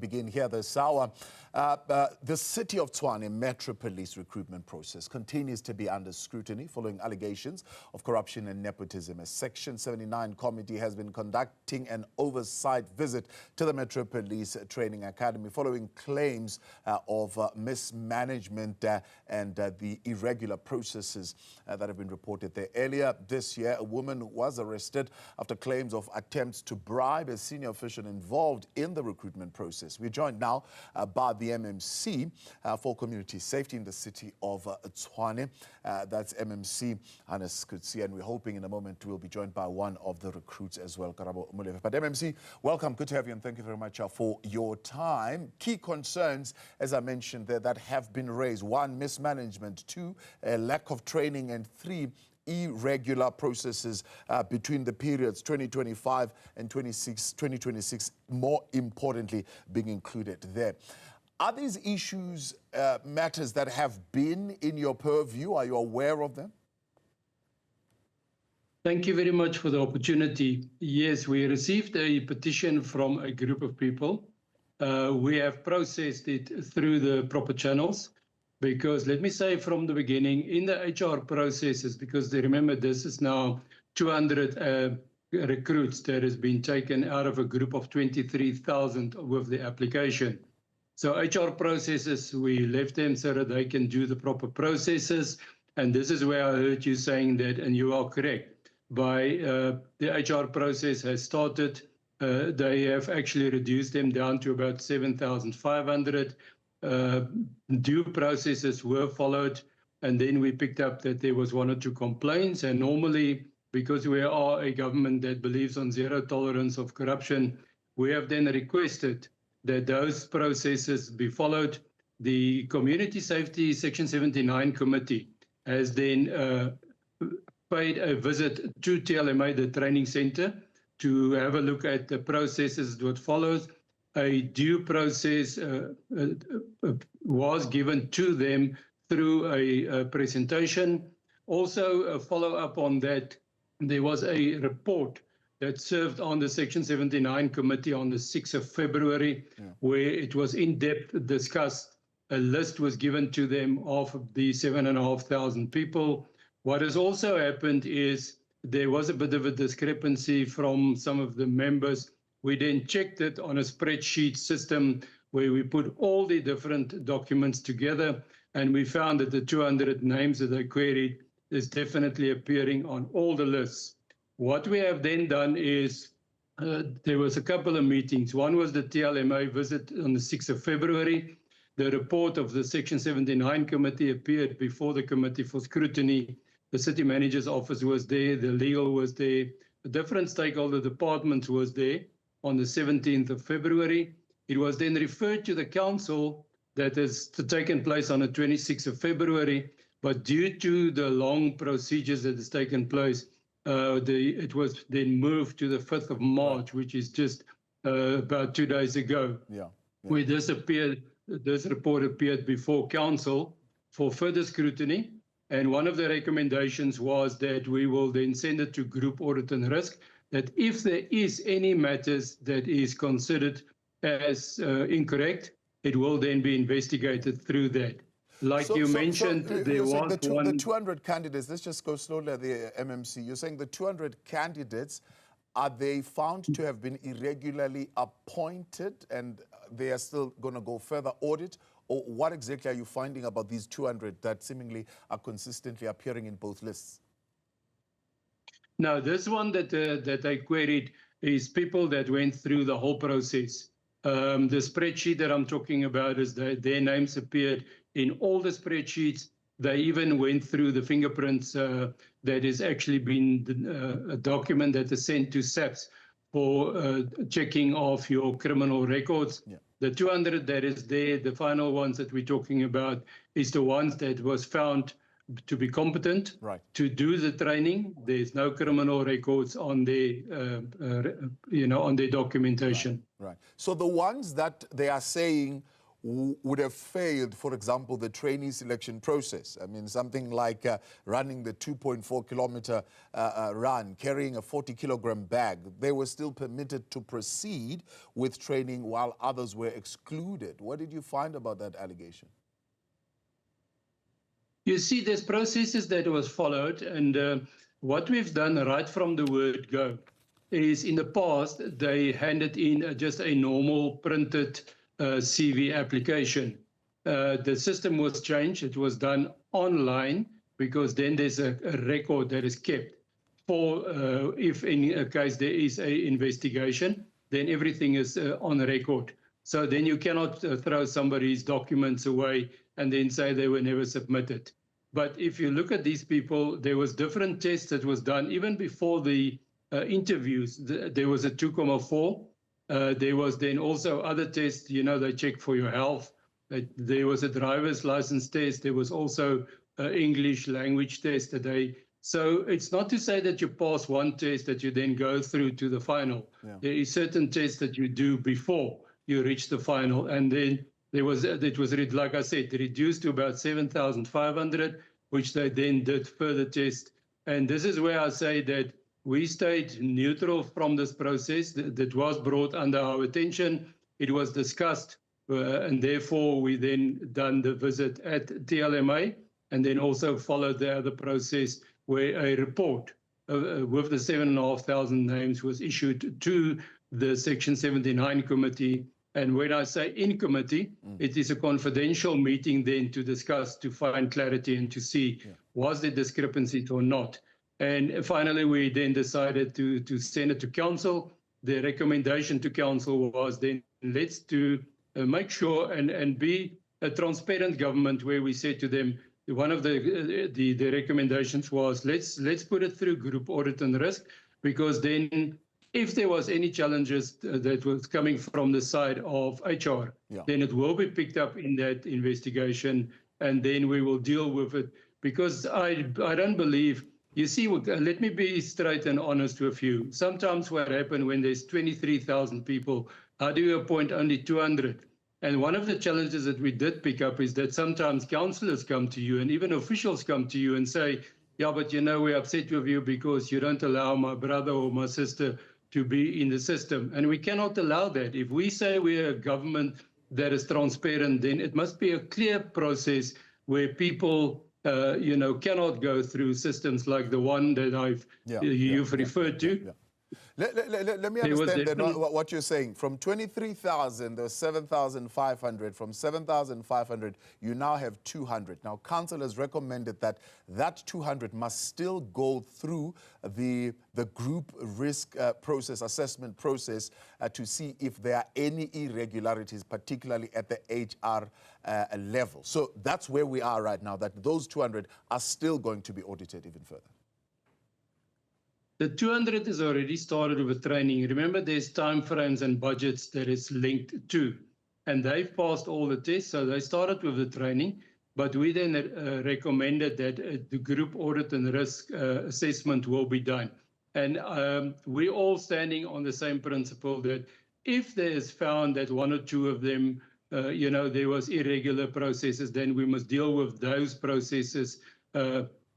Begin here this hour. The City of Tshwane Metro Police recruitment process continues to be under scrutiny following allegations of corruption and nepotism. A Section 79 committee has been conducting an oversight visit to the Metro Police Training Academy following claims of mismanagement and the irregular processes that have been reported there. Earlier this year, a woman was arrested after claims of attempts to bribe a senior official involved in the recruitment process. We're joined now by the MMC for Community Safety in the city of Tshwane. That's MMC Hannes Kutsi, and we're hoping in a moment we'll be joined by one of the recruits as well, Karabo Molefe. But MMC, welcome, good to have you, and thank you very much for your time. Key concerns, as I mentioned there, that have been raised: one, mismanagement; two, a lack of training; and three, irregular processes between the periods 2025 and 2026, more importantly, being included there. Are these issues matters that have been in your purview? Are you aware of them? Thank you very much for the opportunity. Yes, we received a petition from a group of people. We have processed it through the proper channels. Because let me say from the beginning, in the HR processes, because remember this is now 200 recruits that has been taken out of a group of 23,000 with the application. So HR processes, we left them so that they can do the proper processes. And this is where I heard you saying that, and you are correct. The HR process has started, they have actually reduced them down to about 7,500. Due processes were followed, and then we picked up that there was one or two complaints. And normally, because we are a government that believes on zero tolerance of corruption, we have then requested that those processes be followed. The Community Safety Section 79 Committee has then paid a visit to TLMA, the training center, to have a look at the processes that follows. A due process was given to them through a presentation. Also, a follow-up on that, there was a report that served on the Section 79 Committee on the 6th of February, where it was in-depth discussed. A list was given to them of the 7,500 people. What has also happened is there was a bit of a discrepancy from some of the members. We then checked it on a spreadsheet system where we put all the different documents together, and we found that the 200 names that I queried is definitely appearing on all the lists. What we have then done is there was a couple of meetings. One was the TLMA visit on the 6th of February. The report of the Section 79 Committee appeared before the Committee for Scrutiny. The City Manager's Office was there, the legal was there, the different stakeholder departments was there. On the 17th of February. It was then referred to the council that has taken place on the 26th of February, but due to the long procedures that has taken place, it was then moved to the 5th of March, which is just about 2 days ago, where this report appeared before council for further scrutiny. And one of the recommendations was that we will then send it to Group Audit and Risk, that if there is any matters that is considered as incorrect, it will then be investigated through that. Like you mentioned, there was the 200 candidates, let's just go slowly at the MMC. You're saying the 200 candidates, are they found to have been irregularly appointed and they are still going to go further audit? Or what exactly are you finding about these 200 that seemingly are consistently appearing in both lists? Now, this one that I queried is people that went through the whole process. The spreadsheet that I'm talking about is that their names appeared in all the spreadsheets. They even went through the fingerprints that is actually been a document that is sent to SAPS for checking of your criminal records. The 200 that is there, the final ones that we're talking about, is the ones that was found to be competent to do the training. There's no criminal records on their, on their documentation. Right. So the ones that they are saying would have failed, for example, the trainee selection process. I mean, something like running the 2.4-kilometer run, carrying a 40-kilogram bag. They were still permitted to proceed with training while others were excluded. What did you find about that allegation? You see, there's processes that was followed, and what we've done right from the word go is in the past, they handed in just a normal printed CV application. The system was changed. It was done online because then there's a record that is kept for if in a case there is an investigation, then everything is on record. So then you cannot throw somebody's documents away and then say they were never submitted. But if you look at these people, there was different tests that was done even before the interviews. There was a 2.4. There was then also other tests, you know, they check for your health. There was a driver's license test. There was also an English language test today. So it's not to say that you pass one test that you then go through to the final. Yeah. There is certain tests that you do before you reach the final. And then it was, like I said, reduced to about 7,500, which they then did further test. And this is where I say that we stayed neutral from this process that was brought under our attention. It was discussed, and therefore we then done the visit at TLMA, and then also followed the other process where a report with the 7,500 names was issued to the Section 79 committee. And when I say in committee, it is a confidential meeting then to discuss, to find clarity and to see was there discrepancies or not. And finally, we then decided to send it to council. The recommendation to council was then let's make sure and be a transparent government, where we said to them, one of the recommendations was let's put it through group audit and risk, because then if there was any challenges that was coming from the side of HR, then it will be picked up in that investigation, and then we will deal with it. Because I don't believe. You see, let me be straight and honest with you. Sometimes what happens when there's 23,000 people, how do you appoint only 200? And one of the challenges that we did pick up is that sometimes councillors come to you and even officials come to you and say, yeah, but you know, we're upset with you because you don't allow my brother or my sister to be in the system. And we cannot allow that. If we say we're a government that is transparent, then it must be a clear process where people you know, cannot go through systems like the one that you've referred to. Let me understand then what you're saying. From 23,000, there was 7,500. From 7,500, you now have 200. Now, council has recommended that 200 must still go through the group risk process, assessment process, to see if there are any irregularities, particularly at the HR level. So that's where we are right now, that those 200 are still going to be audited even further. The 200 is already started with training. Remember, there's timeframes and budgets that is linked to, and they've passed all the tests, so they started with the training. But we then recommended that the group audit and risk assessment will be done. And we're all standing on the same principle that if there is found that one or two of them, you know, there was irregular processes, then we must deal with those processes.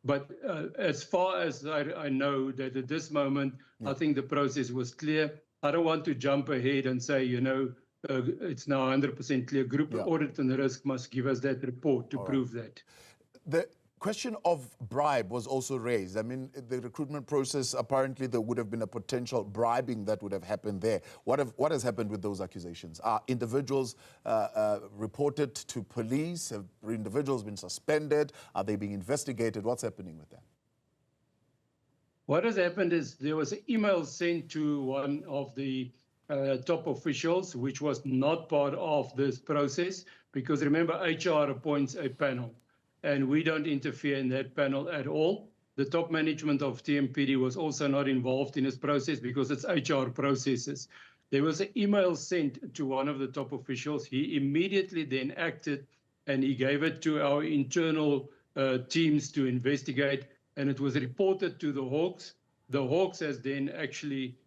But as far as I know that at this moment, I think the process was clear. I don't want to jump ahead and say, you know, it's now 100% clear. Group audit and risk must give us that report to prove that. The question of bribe was also raised. I mean, the recruitment process, apparently there would have been a potential bribing that would have happened there. What has happened with those accusations? Are individuals reported to police? Have individuals been suspended? Are they being investigated? What's happening with that? What has happened is there was an email sent to one of the top officials, which was not part of this process, because remember, HR appoints a panel. And we don't interfere in that panel at all. The top management of TMPD was also not involved in this process because it's HR processes. There was an email sent to one of the top officials. He immediately then acted, and he gave it to our internal teams to investigate, and it was reported to the Hawks. The Hawks has then actually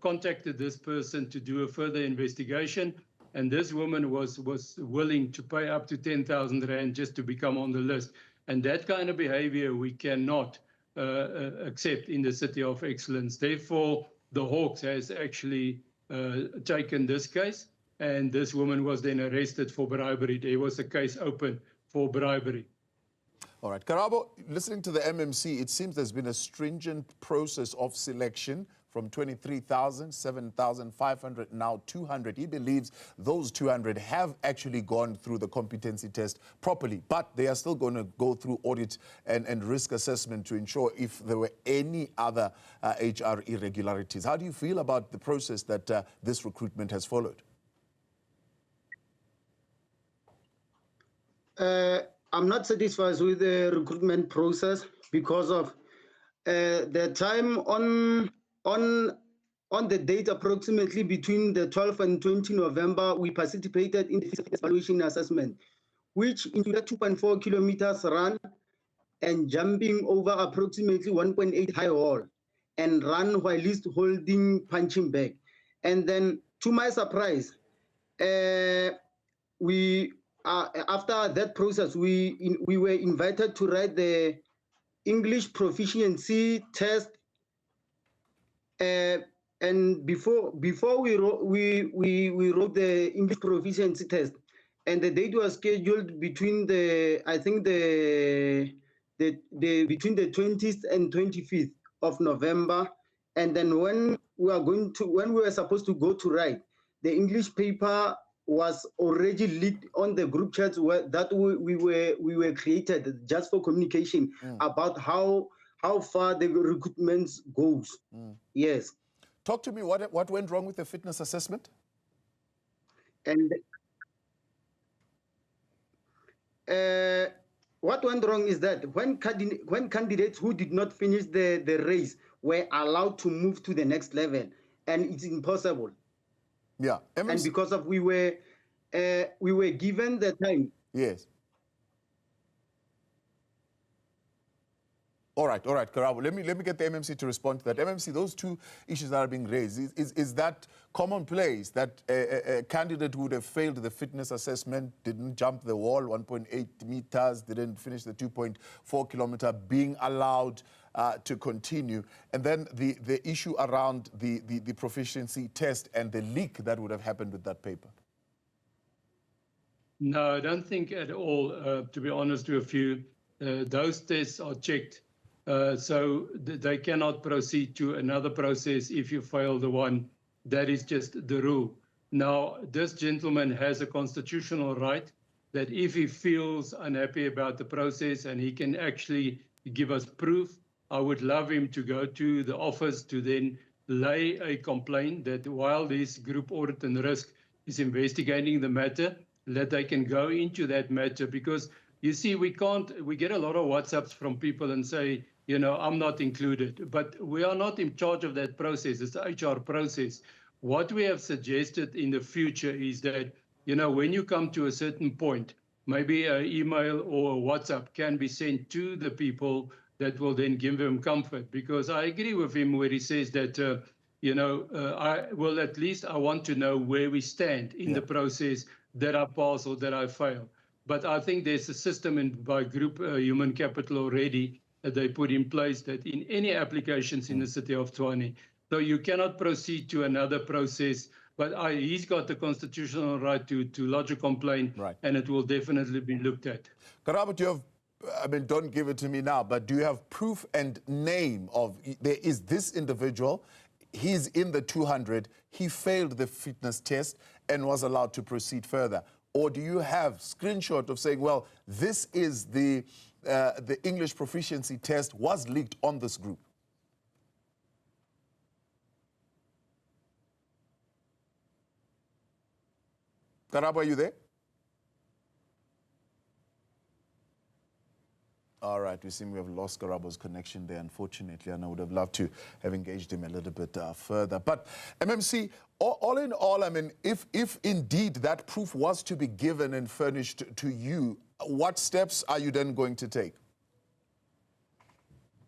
contacted this person to do a further investigation. And this woman was willing to pay up to 10,000 rand just to become on the list. And that kind of behavior we cannot accept in the City of Excellence. Therefore, the Hawks has actually taken this case, and this woman was then arrested for bribery. There was a case open for bribery. All right. Karabo, listening to the MMC, it seems there's been a stringent process of selection from 23,000, 7,500, now 200. He believes those 200 have actually gone through the competency test properly, but they are still going to go through audit and risk assessment to ensure if there were any other HR irregularities. How do you feel about the process that this recruitment has followed? I'm not satisfied with the recruitment process because of the time on the date approximately between the 12th and 20 November, we participated in the physical evaluation assessment, which included 2.4 kilometers run and jumping over approximately 1.8 high wall and run while least holding punching bag. And then to my surprise, after that process, we were invited to write the English proficiency test. And before we wrote the English proficiency test, and the date was scheduled between between the 20th and 25th of November. And then when we were supposed to go to write, the English paper was already leaked on the group chats that we were created just for communication about how far the recruitment goes. Yes. Talk to me, what went wrong with the fitness assessment? And what went wrong is that when candidates who did not finish the race were allowed to move to the next level, and it's impossible. Yeah. And because of we were given the time. Yes. All right, Karabo. Let me get the MMC to respond to that. MMC, those two issues that are being raised, is that commonplace that a candidate who would have failed the fitness assessment, didn't jump the wall 1.8 meters, didn't finish the 2.4 kilometer, being allowed to continue, and then the issue around the proficiency test and the leak that would have happened with that paper? No, I don't think at all, to be honest with you. Those tests are checked. So they cannot proceed to another process if you fail the one. That is just the rule. Now, this gentleman has a constitutional right that if he feels unhappy about the process and he can actually give us proof, I would love him to go to the office to then lay a complaint that while this group audit and risk is investigating the matter, that they can go into that matter. Because you see, we get a lot of WhatsApps from people and say, you know, I'm not included, but we are not in charge of that process. It's the HR process. What we have suggested in the future is that, you know, when you come to a certain point, maybe an email or a WhatsApp can be sent to the people that will then give them comfort. Because I agree with him where he says that, you know, I want to know where we stand in the process, that I pass or that I fail. But I think there's a system by Group Human Capital already that they put in place that in any applications in the City of Tshwane, so you cannot proceed to another process. But he's got the constitutional right to lodge a complaint, and it will definitely be looked at. Karabo, do you have, I mean, don't give it to me now, but do you have proof and name of, there is this individual, he's in the 200, he failed the fitness test and was allowed to proceed further? Or do you have screenshot of saying, well, this is the English proficiency test was leaked on this group? Karabo, are you there? All right, we seem we have lost Karabo's connection there, unfortunately, and I would have loved to have engaged him a little bit further. But MMC, all in all, I mean, if indeed that proof was to be given and furnished to you, what steps are you then going to take?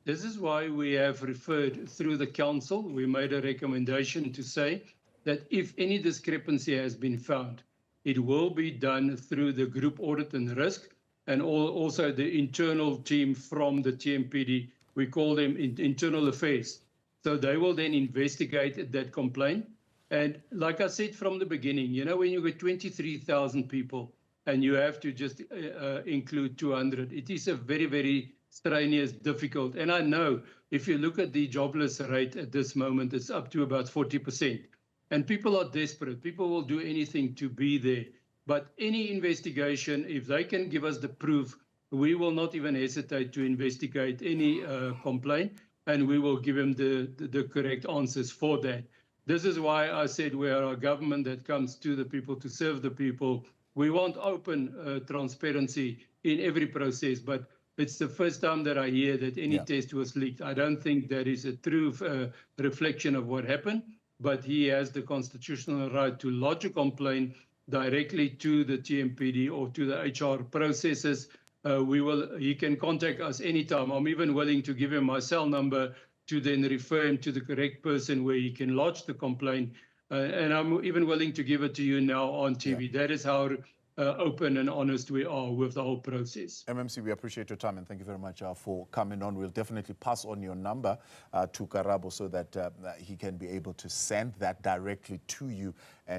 This is why we have referred through the council. We made a recommendation to say that if any discrepancy has been found, It will be done through the group audit and risk, and also the internal team from the TMPD. We call them internal affairs. So they will then investigate that complaint. And like I said from the beginning, you know, when you get 23,000 people and you have to just include 200, it is a very, very strenuous, difficult. And I know if you look at the jobless rate at this moment, it's up to about 40%. And people are desperate. People will do anything to be there. But any investigation, if they can give us the proof, we will not even hesitate to investigate any complaint, and we will give them the correct answers for that. This is why I said we are a government that comes to the people to serve the people. We want open transparency in every process, but it's the first time that I hear that any test was leaked. I don't think that is a true reflection of what happened, but he has the constitutional right to lodge a complaint directly to the TMPD or to the HR processes. He can contact us anytime. I'm even willing to give him my cell number to then refer him to the correct person where he can lodge the complaint. And I'm even willing to give it to you now on TV. That is how open and honest we are with the whole process. MMC, we appreciate your time and thank you very much for coming on. We'll definitely pass on your number to Karabo so that he can be able to send that directly to you. And